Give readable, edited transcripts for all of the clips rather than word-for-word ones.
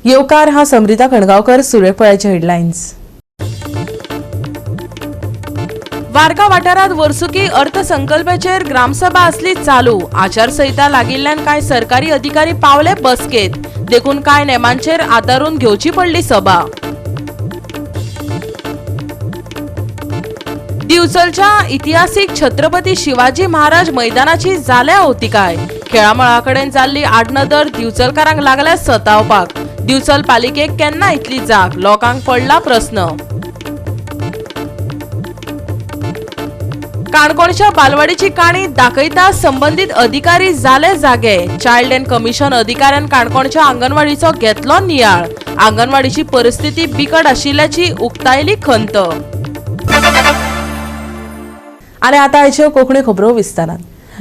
येवकार हा समृता कणगावकर, सुरेखपळाचे हेडलाईन्स। वारका वाठारात वर्सुकी अर्थसंकल्पाचेर ग्रामसभा असली चालू। आचारसंहिता लागिल्ल्यान कांय सरकारी अधिकारी पावले बसकेत, देखून कांय नेमांचेर आदारून घेवची पडली सभा। दिवचलच्या इतिहासीक छत्रपती शिवाजी महाराज मैदानाची जाल्या अवतिकाय। खेळामळाकडेन जाल्ली आडनदर दिवचलकारांक लागल्या सतावपाक। दिवचल पालिकेक केन्ना इतली जाग, लोकांक पडला प्रश्न। काणकोणच्या बालवाडीची काणी दाखयता संबंधित अधिकारी जाले जागे। चाइल्ड एंड कमिशन अधिकाऱ्यान काणकोणच्या आंगणवाडीचो घेतलो नियाळ। आंगणवाडीची परिस्थिती बिकट आशिल्ल्याची उक्तायली खंत। आणि आता आयच्यो कोंकणी खबरो विस्तारान।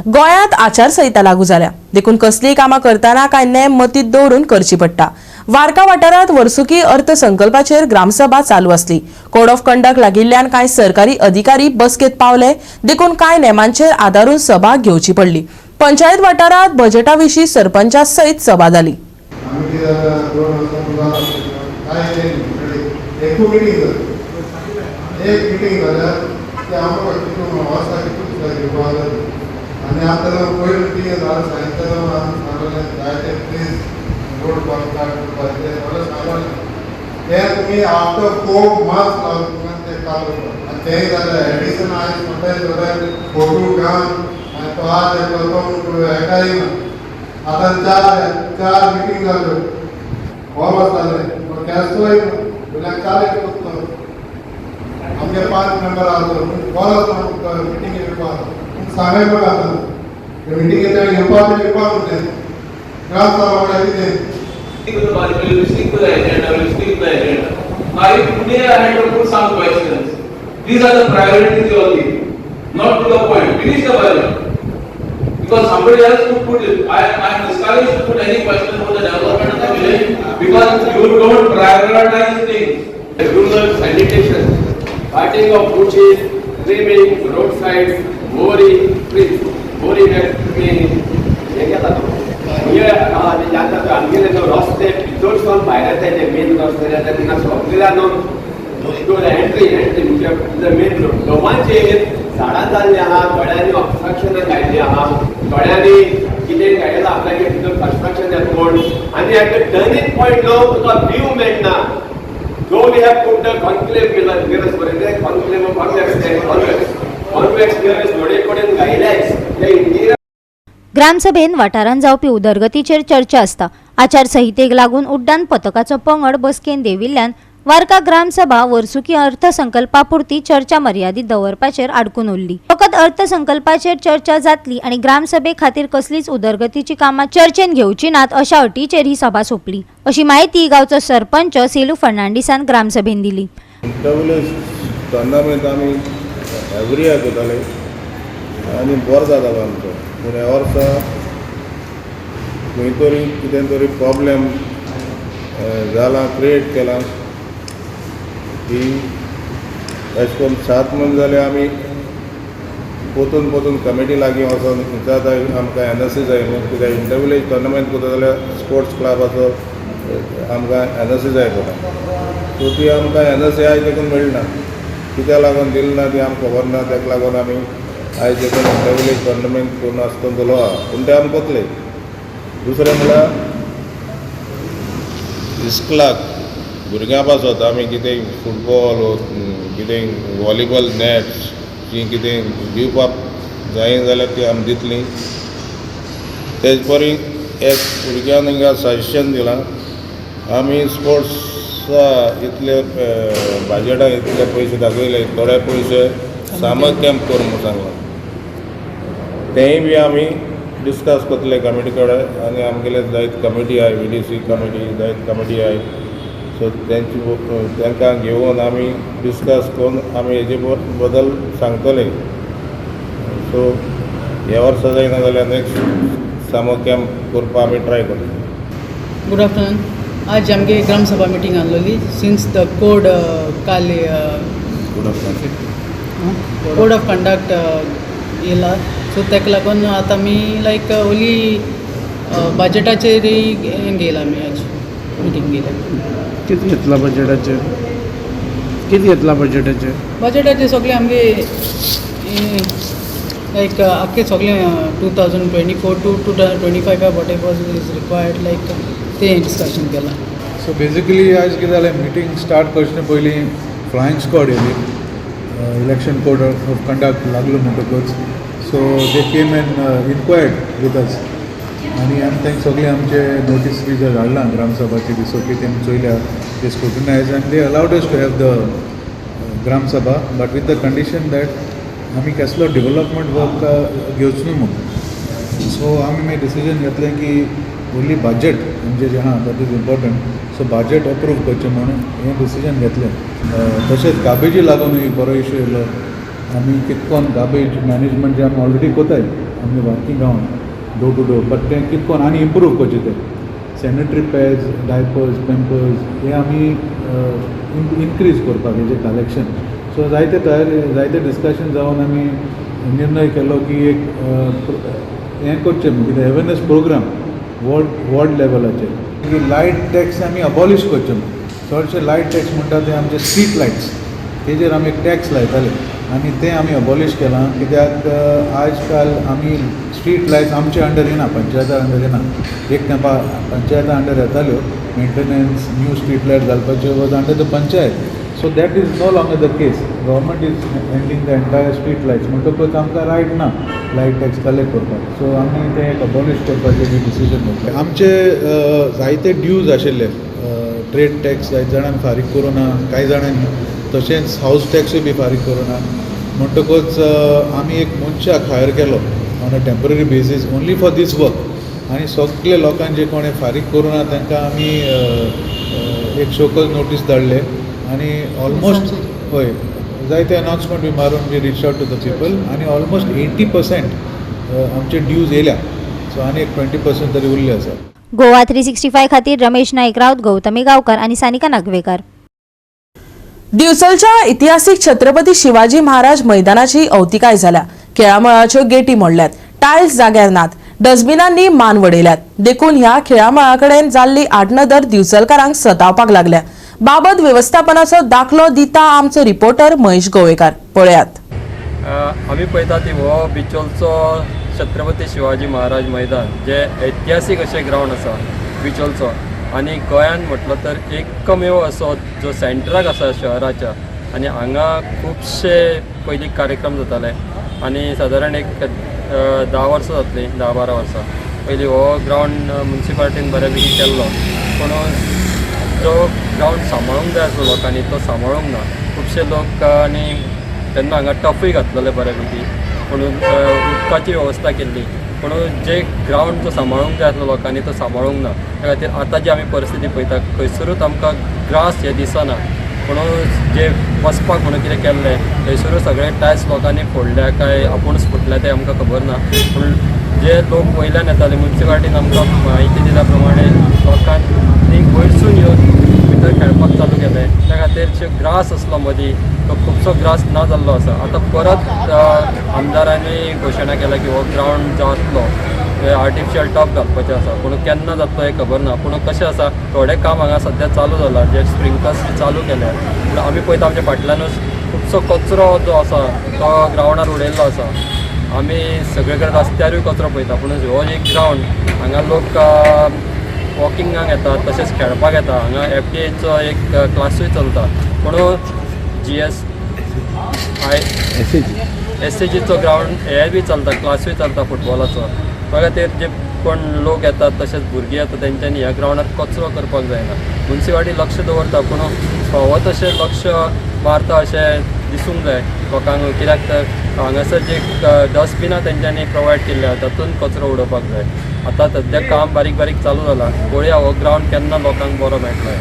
गोंयांत आचारसंहिता लागू जाल्या, देखून कसलीय कामां करतना कांय नेम मतीत दवरून करची पडटा। वारका वाठारात वर्सुकी अर्थसंकल्पाचेर ग्रामसभा चालू आसली। कोड ऑफ कंडक्ट लागिल्ल्यान कांय सरकारी अधिकारी बसकेत पावले, देखून कांय नेमांचेर आदारून सभा घेवची पडली। पंचायत वाठारात बजेटाविशीं सरपंचा सयत सभा जाली। after 4 months and they addition photo gun and to आज आता चार मीटिंग झाले आमचे 5 मेंबर मीटिंग सांगाय meeting will stick to the agenda, will stick to the agenda. Now if today I had to put some questions, these are the priorities you all give, not to the point. Finish the budget. Because somebody else could put it. I am discouraged to put any question for the development of the village because you don't prioritize things. Rural sanitation, cutting of bushes, trimming, roadsides, boring, रस्ते भितरसून भायर येता ते main रस्ते तेन्ना सगळ्या entry main road दोमांचेर झाडां जाल्लीं आहा, थोड्यांनी ऑब्स्ट्रक्शन घायल्लीं आहा, थोड्यांनी कितें घायलां आपल्यागे भितर कन्स्ट्रक्शन येता म्हूण आनी एट द टर्निंग पॉयंट लो तुका व्यू मेळना। So we have put the conclave nearest बरें कॉन्क्लेव कॉन्वेक्स नियरस्ट थोडे कडेन गायडलायन्स ते इंडिया। ग्रामसभेन वाठारांत जावपी उदरगतीचेर चर्चा आसता। आचारसंहितेक लागून उड्डाण पथकाचो पंगड बसकेन देविल्ल्यान वारका ग्रामसभा वर्सुकी अर्थसंकल्पापुरती चर्चा मर्यादीत दवरपाचेर आडकून उरली। फकत अर्थसंकल्पाचेर चर्चा जातली आणि ग्रामसभे खातीर कसलीच उदरगतीची कामां चर्चेन घेवची नात अशा अटीचेर ही सभा सोंपली, अशी माहिती गांवचो सरपंच सेलू फर्नांडिसान ग्रामसभेन दिली। पूण ह्या वर्सा खंय तरी कितें तरी प्रॉब्लेम जाला क्रिएट केला की अशें करून 7 म्हयने जाले आमी पोतून कमिटी लागीं वचोन विचारता आमकां NSC जाय न्हू, कित्याक इंटरविलेज टोर्नामेंट करता जाल्यार स्पोर्ट्स क्लबाचो आमकां NSC जाय पडटा। सो ती आमकां NSC आयज देखून मेळना, कित्याक लागून दिली ना ती आमकां खबर ना। ताका लागून आमी आयज देखून इंटरविलेज टोर्नामेंट करून आसतना दलो आहा, पूण ते आमी कोतले। दुसरें म्हळ्यार इस्कलाक भुरग्यां पासत आमी कितें फुटबॉल कितें वॉलीबॉल नॅट्स जी कितें दिवपाक जाय जाल्यार ती आमी दितलीं। तेज परी एक भुरग्यान हिंगा सजेशन दिलां, आमी स्पोर्ट्सा इतले बाजेटान इतले पयशे दाखयले, थोडे पयशे सामक कॅम्प कर म्हणून सांगलां। तेंय बी आमी डिस्कस करतले कमिटी कडेन आनी आमगेले जायत कमिटी आहाय, VDC कमिटी जायत कमिटी आहाय। सो तांकां घेवन आमी डिस्कस करून आमी हेजे बद्दल सांगतले। सो ह्या वर्सा जायना जाल्यार नेक्स्ट समर कॅम्प करपाक आमी ट्राय करतले। Good afternoon. आज आमगे ग्रामसभा मिटींग आसलेली सिन्स द कोड काल कोड ऑफ कंडक्ट येयला, सो ताका लागून आतां आमी लायक ओली बजेटाचेर घेयला आमी आज मिटींग केल्या. किती घेतला बजेटाचे? बजेटाचे सगळे आमगे लायक आख्खे सगळे 2024 to 2025 whatever is required like ते डिस्कशन केला. सो बेसिकली आज कितें जालें मिटींग स्टार्ट करचे पयलीं फ्लायंग स्क्वॉड येयली, इलेक्शन कोड ऑफ कंडक्ट लागलो म्हणटकूच. So they came and enquired with us आनी आमी तांकां सगळे आमचे नोटीस बी जे धाडलां ग्रामसभाची दिसोकी तेमी चोयल्या, they scrutinise and they allowed us to have the gram sabha but with the condition that आमी कसलो डेवलपमेंट वर्क घेवच न्हू म्हणून. सो आमी मागीर डिसिजन घेतलें की ओन्ली बजेट म्हणजे जे आहा that is important. So budget approve करचें म्हणून हें डिसिजन घेतलें. तशेंच गार्बेजी लागून एक बरो इशू येयलो. आमी कितकोन गार्बेज मॅनेजमेंट जे आमी ऑलरेडी कोताय आमी वर्कींग रावन डोर टू डोर, बट तें कितकोन आनी इम्प्रूव करचें तें सॅनिटरी पॅड्स, डायपर्स, पॅम्पर्स हे आमी इनक्रीज करपाक हेजें कलेक्शन. सो जायते डिस्कशन जावन आमी निर्णय केलो की एक हें करचें म्हणजे अवेरनेस प्रोग्राम वॉर्ड लेवलाचेर की लायट टॅक्स आमी अबॉलिश करचें. चडशे लायट टॅक्स म्हणटा ते आमचे स्ट्रीट लायट्स तेजेर आमी एक टॅक्स लायताले आनी तें आमी अबॉलिश केलां. कित्याक आज काल आमी स्ट्रीट लायट्स आमचे अंडर येना, पंचायता अंडर येना. एक तेंपा पंचायता अंडर येताल्यो, मेंटेनन्स न्यू स्ट्रीट लायट घालपाच्यो was under the panchayat. So that is no longer the case. Government is handling the entire street lights म्हणटकूच आमकां रायट ना लायट टॅक्स कलेक्ट करपाक. सो आमी तें एक अबॉलिश करपाचें बी डिसिजन घेतलें. आमचे जायते ड्यूज आशिल्ले, ट्रेड टॅक्स जायते जाणांनी फारीक करूं ना, कांय जाणांनी तशेंच हावस टॅक्सूय बी फारीक करूं ना. म्हणटकूच आमी एक मनशाक हायर केलो on a temporary basis only for this work आनी सगळे लोकांक जे कोणें फारीक करूं ना तांकां आमी एक शोकज नोटीस धाडले आनी ऑलमोस्ट हय जायते अनाउन्समेंट बी मारून we reach out to the people आनी ऑलमोस्ट 80% आमचे ड्यूज येयल्या. सो आनी एक 20% तरी उरले आसा. गोवा 365 खातीर रमेश नाईक राऊत, गौतमी गावकर आणि सानिका नागवेकर. दिवचलच्या ऐतिहासिक छत्रपती शिवाजी महाराज मैदानाची अवतिकाय झाल्या. खेळामळाच्यो गेटी मोडल्यात, टायल्स जाग्यार नात, डस्टबिनांनी मान वडयल्यात. देखून ह्या खेळामळाकडेन जाल्ली आडनदर दिवचलकारांक सतावपाक लागल्या. बाबत व्यवस्थापनाचो दाखलो दिता आमचो रिपोर्टर महेश गोवेकार. पळयात. आमी पळयता ती हो बिचोलचो छत्रपती शिवाजी महाराज मैदान जे ऐतिहासीक अशें ग्रावंड आसा बिचोलचो आनी गोंयांत म्हटलो तर एकमेव असो जो सेंटराक आसा शहराच्या आनी हांगा खुबशे पयलीं कार्यक्रम जाताले आनी सादारण एक 10 वर्सां जातलीं, 10-12 वर्सां पयलीं हो ग्रावंड म्युन्सिपालिटीन बऱ्यापैकी केल्लो. पूण जो ग्रावंड सांबाळूंक जाय आसलो लोकांनी तो सांबाळूंक ना. खुबशे लोक आनी तेन्ना हांगा टफूय घातलेले बऱ्यापैकी पूण उदकाची वेवस्था केल्ली पूण जे ग्रावंड तो सांबाळूंक जाय आसलो लोकांनी तो सांबाळूंक ना. त्या खातीर आतां जी आमी परिस्थिती पळयता खंयसरूच आमकां ग्रास हे दिसना. पूण जे वचपाक म्हणून कितें केल्लें थंयसरूच सगळे टायल्स लोकांनी फोडल्या काय आपुणूच फुटल्या तें आमकां खबर ना. पूण जे लोक वयल्यान येताले म्युन्सिपालिटीन आमकां म्हायती दिल्या प्रमाणे लोकांनी वयरसून येवन भितर खेळपाक चालू केलें. त्या खातीर जो ग्रास आसलो मदीं तो खुबसो ग्रास ना जाल्लो आसा. आतां परत आमदारांनी घोशणा केल्या की हो ग्रावंड जो आसलो आर्टिफिशियल टफ घालपाचें आसा पूण केन्ना जातलो हें खबर ना. पूण कशें आसा थोडें काम हांगा सद्या चालू जालां जे स्प्रिंकलर्स चालू केल्या. पूण आमी पळयता आमच्या फाटल्यानूच खुबसो कचरो जो आसा तो ग्रावंडार उडयल्लो आसा. आमी सगळे कडेन रस्त्यारूय कचरो पळयता पूण हो एक ग्रावंड हांगा लोक वॉकिंगाक येतात तशेंच खेळपाक येता. हांगा FDAचो एक क्लासूय चलता पूण SCGचो ग्रावंड हे बी चलता, क्लासूय चलता फुटबॉलाचो. त्या खातीर जे कोण लोक येतात तशेंच भुरगीं येतात तेंच्यांनी ह्या ग्रावंडार कचरो करपाक जायना. म्युन्सिपालिटी लक्ष दवरता पूण फावो तशें लक्ष मारता अशें दिसूंक जाय लोकांक. कित्याक तर हांगासर जे डस्टबिनां तेंच्यांनी प्रोवायड केल्ल्या तातूंत कचरो उडोवपाक जाय. आतां सद्या काम बारीक बारीक चालू जालां. पळोवया हो ग्रावंड केन्ना लोकांक बरो मेळटलो.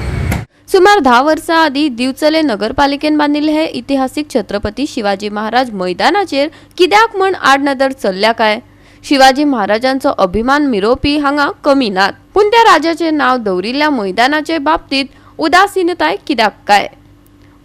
सुमार 10 वर्सां आदी दिवचले नगरपालिकेन बांदिल्ले हे इतिहासीक छत्रपती शिवाजी महाराज मैदानाचेर कित्याक म्हण आडनदर चल्ल्या काय? शिवाजी महाराजांचो अभिमान मिरोवपी हांगा कमी नात. पूण त्या राजाचें नांव दवरिल्ल्या मैदानाचे बाबतीत उदासीनताय कित्याक काय?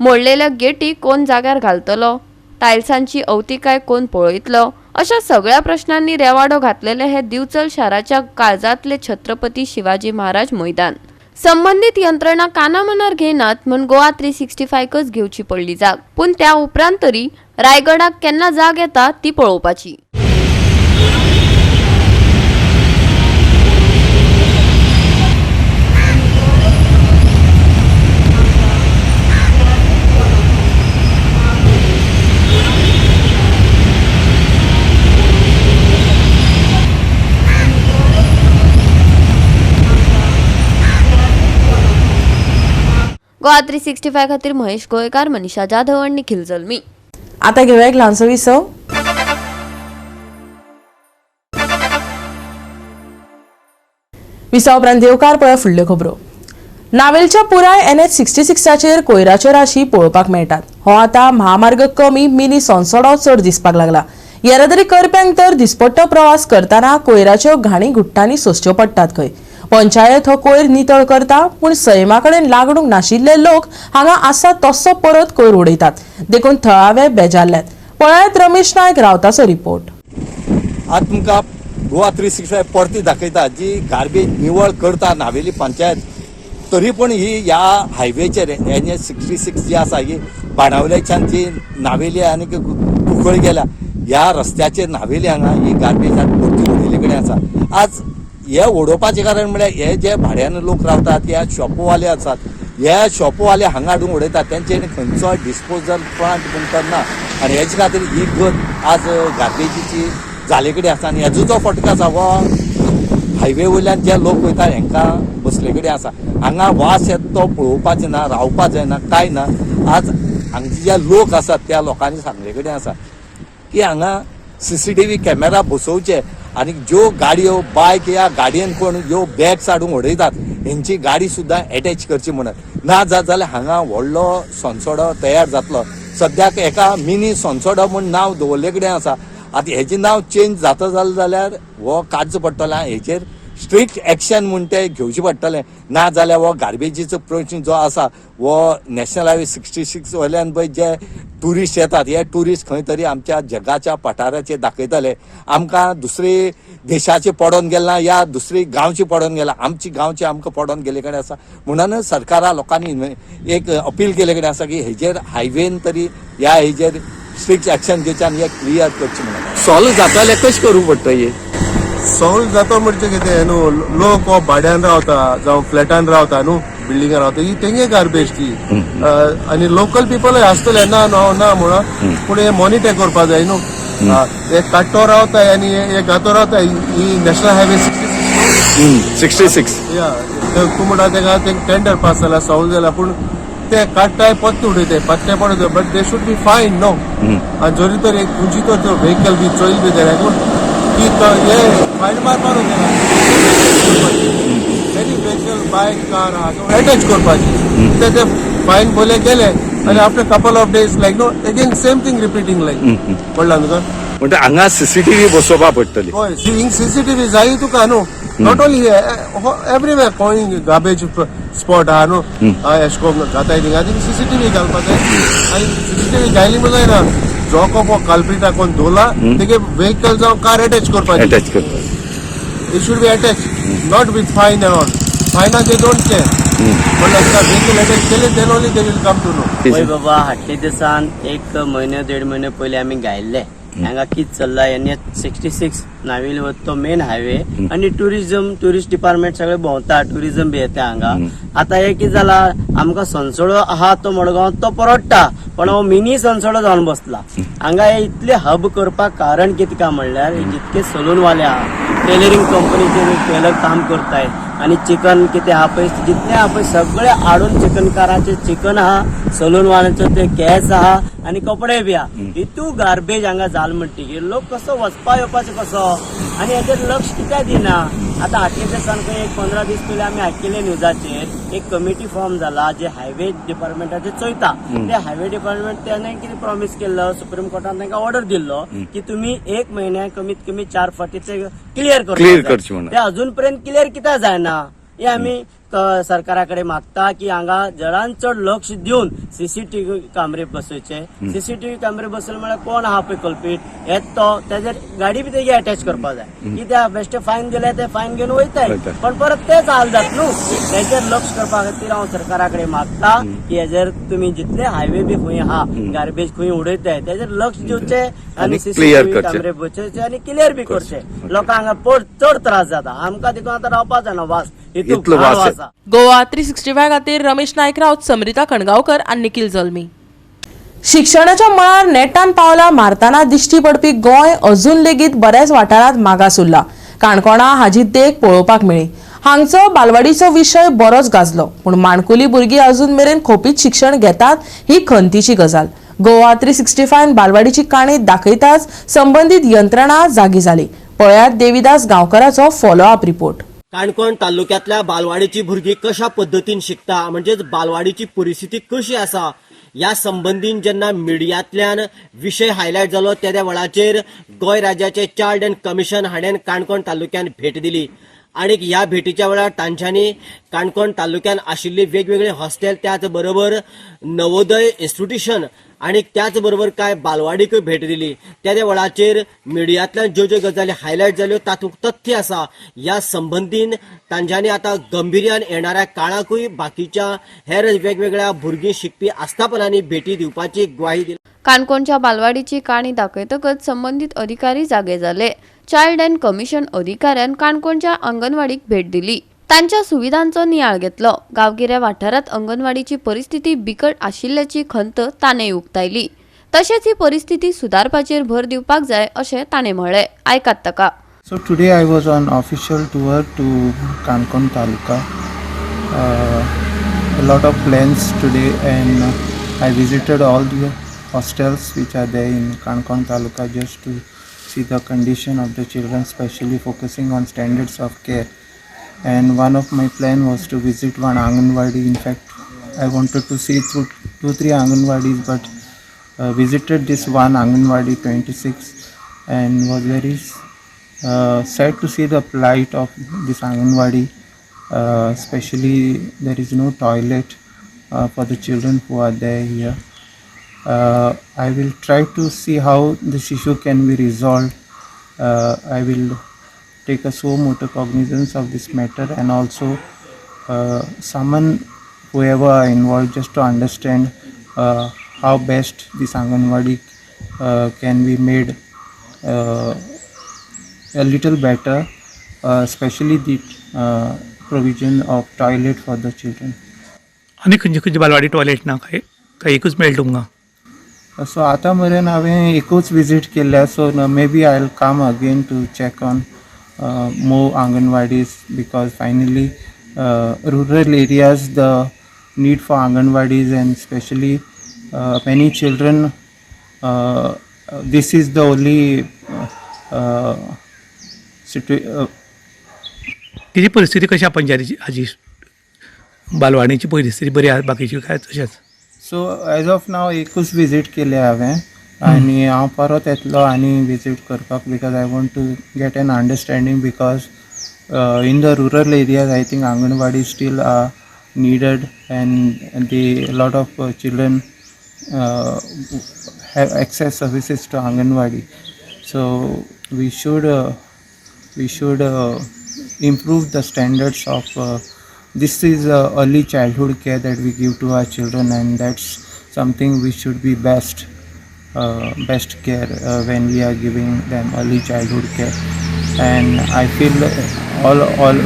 मोडलेल्या गेटी कोण जाग्यार घालतलो? टायल्सांची अवतिकाय कोण पळयतलो? अशा सगळ्या प्रश्नांनी रेवाडो घातलेले हे दिवचल शाराच्या काळजांतले छत्रपती शिवाजी महाराज मैदान. संबंधित यंत्रणा कानामनार घेनात म्हूण गोवा 365कच घेवची पडली जाग. पूण त्या उपरांत तरी रायगडाक केन्ना जाग येता ती पळोवपाची. गोवा 365 खातीर महेश गोयकार, मनीषा जाधव आणि निखिल जल्मी. आता घेऊया एक ल्हानसो विसव. विसा उपरांत देवकार पळय फुडल्यो खबरो. नावेलच्या पुराय NH-66 कोयराच्यो राशी पळोवपाक मेळटात. हो आता महामार्ग कमी मिनी सोंसोडो चड दिसपाक लागला. येरादारी करप्यांक तर दिसपट्टो प्रवास करतना कोयराच्यो घाणी घुट्टांनी सोंसच्यो पडटात खंय. पंचायत हो कोयर नितळ करता पूण सैमाकडेन लागणूक नाशिल्ले लोक हांगा आसा तसो परत कोयर उडयतात. देखून थळावे बेजारल्यात. पळयात रमेश नायक रावताचो रिपोर्ट. आज तुमकां गोवा 365 परती दाखयता जी गार्बेज निवळ करता नावेली पंचायत. तरी पण ही ह्या हायवेचेर NH-66 जी आसा ही बाणावल्याच्यान जी नावेली आनी कुंकळी गेल्या ह्या रस्त्याचेर नावेली हांगा ही गार्बेज आज परती उडयले कडेन आसा. आज हे उडोवपाचें कारण म्हळ्यार हे जे भाड्यान लोक रावतात ह्या शॉपोवाले आसात, ह्या शॉपोवाले हांगा हाडून उडयतात. तेंचे खंयचो डिस्पोजल प्लांट पूण करना आनी हेचे खातीर ही गत आज गार्बेजीची जाले कडेन आसा. आनी हेजो जो फटको आसा हो हायवे वयल्यान जे लोक वयता हांकां बसले कडेन आसा. हांगा वास येता तो पळोवपाचें ना, रावपाक जायना, कांय ना. आज हांगचे जे लोक आसात त्या लोकांनी सांगले कडेन आसा की हांगा CCTV कॅमेरा बसोवचे आनी ज्यो गाडयो बायक या गाडयेन कोण ह्यो बॅग्स हाडून उडयतात हेंची गाडी सुद्दां अटॅच करची म्हणून. ना जाल्यार हांगा व्हडलो सोंसोडो तयार जातलो. सद्याक एका मिनी सोंसोडो म्हूण नांव दवरले कडेन आसा. आतां हेचें नांव चेंज जाता जाल्यार हो काडचो पडटलो. हेचेर स्ट्रिक्ट एक्शन म्हूण ते घेवचें पडटलें. ना जाल्यार हो गार्बेजीचो प्रश्न जो आसा हो नॅशनल हायवे 66 वयल्यान पळय जे ट्युरिस्ट येतात हे ट्युरिस्ट खंय तरी आमच्या जगाच्या पठाराचेर दाखयतले. आमकां दुसरे देशाचे पडोन गेला या दुसरी गांवची पडोन गेला, आमची गांवची आमकां पडोन गेले कडेन आसा. म्हणून सरकारा लोकांनी एक अपील केले कडेन आसा की हेजेर हायवेन तरी ह्या हेजेर स्ट्रिक्ट एक्शन घेवचें आनी हे क्लियर करचें म्हणून. सॉल्व जाताले कशें करूंक पडटा हे? सॉल्व जाता म्हणजे कितें न्हू, लोक हो भाड्यान रावता जावं फ्लॅटान रावता न्हू, बिल्डिंगान रावता, ही तेंगे गार्बेज ती. आनी लोकल पिपलय आसतले ना म्हणून, पूण हे मॉनिटर करपा जाय न्हू. एक काट्टो रावताय आनी एक गातो रावताय. ही नॅशनल हायवे 66 तूं म्हणटा तेका टेंडर पास जाला, सॉल्व जाला, पूण ते काडटाय पत्ते उडयताय, पत्ते पडत. बट दे शूड बी फायन न्हू. आनी जरी तर एक खंयची तर व्हेकल बी चोयल बी जाल्यार की हे फायन मारपाक any vehicle bike car attach करपाची. ते फायन पयले गेले आनी after couple of days like no again same thing repeating like. कळ्ळां तुका? म्हणजे हांगा CCTV बसोवपाक पडटली. हय, CCTV जाय तुका न्हू. नॉट ओन्ली एवरीवेर खंय गार्बेज स्पॉट आहा न्हू, एशे करून घाताय थिंगा CCTV घालपाक जाय. आनी CCTV घायली म्हणून जायना. जो कोण कल्प्रिटा कोण दवरला तेगे व्हेकल जावं कार अटॅच करपाची. It should be attach, not with fine and all. फायना दे डोंट केअर. म्हणल्यार व्हेकल अटॅच केले then only they will come to know. हय बाबा, हाडले दिसान 1 म्हयनो 1.5 म्हयने पयले आमी घायल्ले. हांगा कितें चल्ला NH-66 नावेली वता तो मेन हायवे आनी ट्युरिस्ट डिपार्टमेंट सगळे भोंवता, ट्युरिजम बी येता हांगा. आतां हे कितें जाला, आमकां संसोडो आहा तो मडगांव तो परवडटा, पण हो मिनी संसोडो जावन बसला. हांगा हे इतले हब करपाक कारण कितें काय म्हणल्यार जितके सलूनवाले आहा, टेलरिंग कंपनीचे टेलर काम करताय आनी चिकन कितें आहा पळय जितले आहा पळय सगळे हाडून चिकनकारांचे चिकन आहा, सलूनवाल्यांचो ते केस आहा आनी कपडे बी आहा. हितू गार्बेज हांगा जाल म्हणटकीर लोक कसो वचपा येवपाचो कसो आनी हेचेर लक्ष कित्याक दिना. आतां हाटले दिसान खंय 15 दीस पयलीं आमी आयकले न्यूजाचेर एक कमिटी फॉर्म जाला जे हायवे डिपार्टमेंटाचे चोयता. ते हायवे डिपार्टमेंट त्याने कितें प्रॉमिस केल्लो, सुप्रीम कोर्टान तांकां ऑर्डर दिल्लो की तुमी 1 म्हयन्याक कमीत कमी 4 फावटी ते क्लियर करचे म्हणून. ते अजून पर्यंत क्लियर कित्याक जायना? हे आम्ही सरकारा कडेन मागता की हांगा चडांत चड लक्ष दिवन सीसीटीव्ही कॅमेरे बसोवचे. सीसीटीव्ही कॅमेरे बसयले म्हळ्यार कोण आहा पळय कल्पीट येत तो तेजेर गाडी बी तेजी अटॅच करपाक जाय. कित्याक बेश्टे फायन दिले ते फायन घेवन वयताय पण परत तेच हाल जात न्हू. तेजेर लक्ष करपा खातीर हांव सरकारा कडेन मागता की हेजेर तुमी जितले हायवे बी खंय आहा गार्बेज खंय उडयताय तेजेर लक्ष दिवचे आनी सीसीटीव्ही कॅमेरे बसोवचे आनी क्लियर बी करचे. लोकांक हांगा चड त्रास जाता. आमकां देखून आतां रावपाक जायना वास इतलो वास आसा. गोवा 365 खातीर रमेश नायक राऊत, समरिता खणगांवकर आनी निखिल जल्मी. शिक्षणाच्या मळार नेटान पावला मारताना दिश्टी पडपी गोंय अजून लेगीत बऱ्याच वाठारांत मागास उरला. काणकोणा हाची देख पळोवपाक मेळ्ळी. हांगचो बालवाडीचो विशय बरोच गाजलो पूण माणकुली भुरगीं अजून मेरेन खोपीत शिक्षण घेतात ही खंतीची गजाल. गोवा 365 बालवाडीची काणी दाखयताच संबंधीत यंत्रणा जागी जाली. पळयात देविदास गांवकराचो फॉलोअप रिपोर्ट. काणकोण तालुक्यातल्या बालवाडीची भुरगीं कशा पद्दतीन शिकता म्हणजेच बालवाडीची परिस्थिती कशी आसा ह्या संबंधीन जेन्ना मिडियांतल्यान विशय हायलायट जालो त्या वेळाचेर गोंय राज्याचे चायल्ड एंड कमिशन हाणें काणकोण तालुक्यान भेट दिली. आणि ह्या भेटीच्या वेळार तांच्यांनी काणकोण तालुक्यान आशिल्ली वेगवेगळे हॉस्टेल त्याच बरोबर नवोदय इन्स्टिट्यूशन आणि त्याच बरोबर काय बालवाडीकूय भेट दिली. त्या वेळाचेर मिडियांतल्यान ज्यो ज्यो गजाली हायलायट जाल्यो तातूंत तथ्य आसा. ह्या संबंधीन तांच्यांनी आतां गंभीर्यान येणाऱ्या काळाकूय बाकीच्या हेर वेगवेगळ्या भुरगीं शिकपी आस्थापनांनी भेटी दिवपाची ग्वाही दिली. काणकोणच्या बालवाडीची काणी दाखयतकच संबंधित अधिकारी जागे जाले. चायल्ड एंड कमिशन अधिकाऱ्यान काणकोणच्या अंगणवाडीक भेट दिली. तांच्या सुविधांचो नियाळ घेतलो. गांवगिऱ्या वाठारात अंगणवाडीची परिस्थिती बिकट आशिल्ल्याची खंत ताणें उक्तायली. तशेंच ही परिस्थिती सुदारपाचेर भर दिवपाक जाय अशें ताणें म्हळें. आयकात ताका. So today I was on official tour to Kankon Taluka. A lot of plans today and I visited all the hostels which are there in Kankon Taluka just to see the condition of the children, especially focusing on standards of care. And one of my plan was to visit one Anganwadi. In fact, I wanted to see through 2-3 Anganwadis, but visited this one Anganwadi 26 and was very sad to see the plight of this Anganwadi. Especially there is no toilet for the children who are there here. I will try to see how this issue can be resolved. I will take a suo motu cognizance of this matter and also summon whoever are involved just to understand how best this Anganwadi can be made a little better, especially the provision of toilet for the children. आनी खंयची खंयची बालवाडी toilet ना काय एकूच मेळटा तुमकां? So आतां मेरेन हांवें एकूच विजीट केल्या. So maybe I will come again to check on more Anganwadis because finally rural areas the need for Anganwadis and especially many children this is the only किती परिस्थिती कशी आहे पंचायतीची हाजी बालवाडीची परिस्थिती बरी आहे बाकीची काय तशेंच? सो एज ऑफ नाव एकूच विजीट केले हांवें आणि हांव परत येतलो आनी विजीट करपाक because I want to get an understanding because in the rural areas I think anganwadi still are needed and the lot of children have access services to Anganwadi. So we should improve the standards of this is early childhood care that we give to our children, and that's something we should be best care when we are giving them early childhood care. And I feel all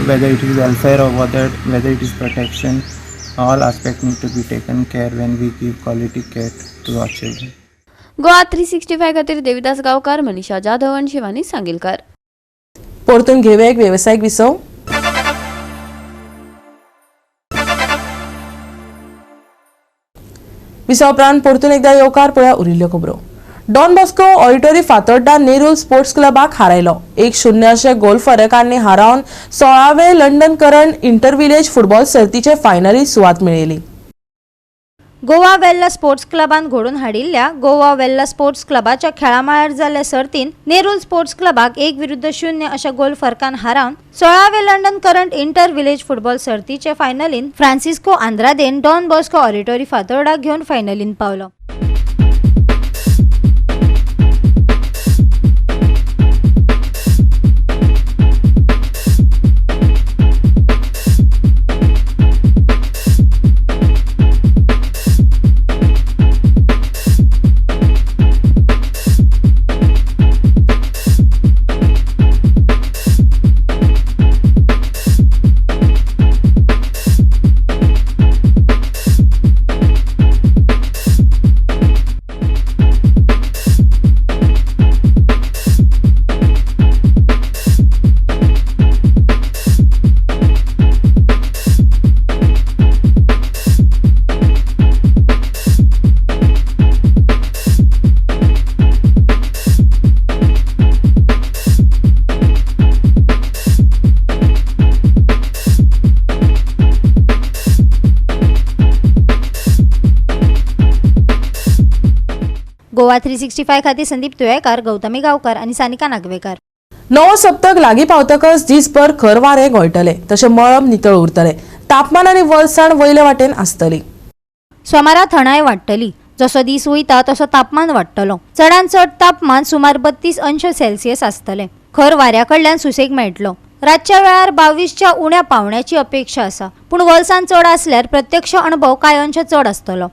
whether it is welfare or whether it is protection, all aspects need to be taken care when we give quality care to our children. Goa 365 खातीर देविदास गावकार, मनीषा जाधव आणि शिवानी सांगीलकर. परतून घेऊया एक व्यावसायिक विसव. विसव उपरांत परतून एकदा येवकार पळया उरिल्ल्यो खबरो. Don Bosco Oratory Fatorda Nerul sports क्लबाक हारयलो. 1-0 अशे गोल फरकांनी हारावन 16वे London current inter village football सर्तीचे फायनलीत सुवात मेळयली. गोवा वेल्ला स्पोर्ट्स क्लबान घडोवन हाडिल्ल्या गोवा वेल्ला स्पोर्ट्स क्लबाच्या खेळामळार जाल्ल्या सर्तीन नेरूल स्पोर्ट्स क्लबाक 1-0 अशा गोल फरकान हारावन 16वे London current inter village football सर्तीचे फायनलीन फ्रांसिस्को आंद्रादेन डॉन बॉस्को ऑडिटोरी फातोर्डाक घेवन फायनलीन पावलो. गोवा 365 खातीर संदीप तुयेकार, गौतमी गांवकार आणि सानिका नागवेकर. नवो सप्तक लागीं पावतकच दिसभर खर वारें गोंयटले तशें मळब नितळ उरतलें. तापमान आनी वळसाण वयले वाटेन आसतली. सोमारा थंडाय वाडटली. जसो दीस वयता तसो तापमान वाडटलो. चडांत चड तापमान सुमार 32 अंश सेल्सियस आसतलें. खर वाऱ्या कडल्यान सुसेग मेळटलो. रातच्या वेळार 22च्या उण्या पावण्याची अपेक्षा आसा, पूण वळसाण चड आसल्यार प्रत्यक्ष अणभव कांय अंश चड आसतलो.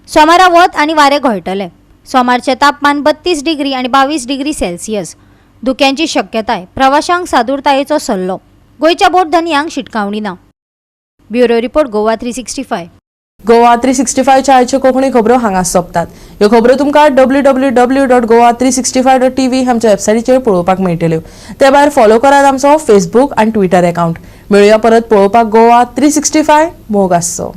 सोमारा वत आनी वारें घोळटले. सोमारचे तापमान 32 डिग्री आणि 22 डिग्री सेल्सियस. धुक्यांची शक्यताय. प्रवाशांक सादूरतायेचो सल्लो. गोंयच्या बोट धन्यांक शिटकावणी ना. Bureau report Goa 365. गोवा 365 च्या आयच्यो कोंकणी खबरो हांगाच सोंपतात. ह्यो खबरो तुमकां www.goa365.tv आमच्या वेबसायटीचेर पळोवपाक मेळटल्यो. ते भायर फॉलो करात आमचो फेसबूक आनी ट्विटर अकाउंट. मेळुया परत पळोवपाक गोवा 365 मोग आसचो.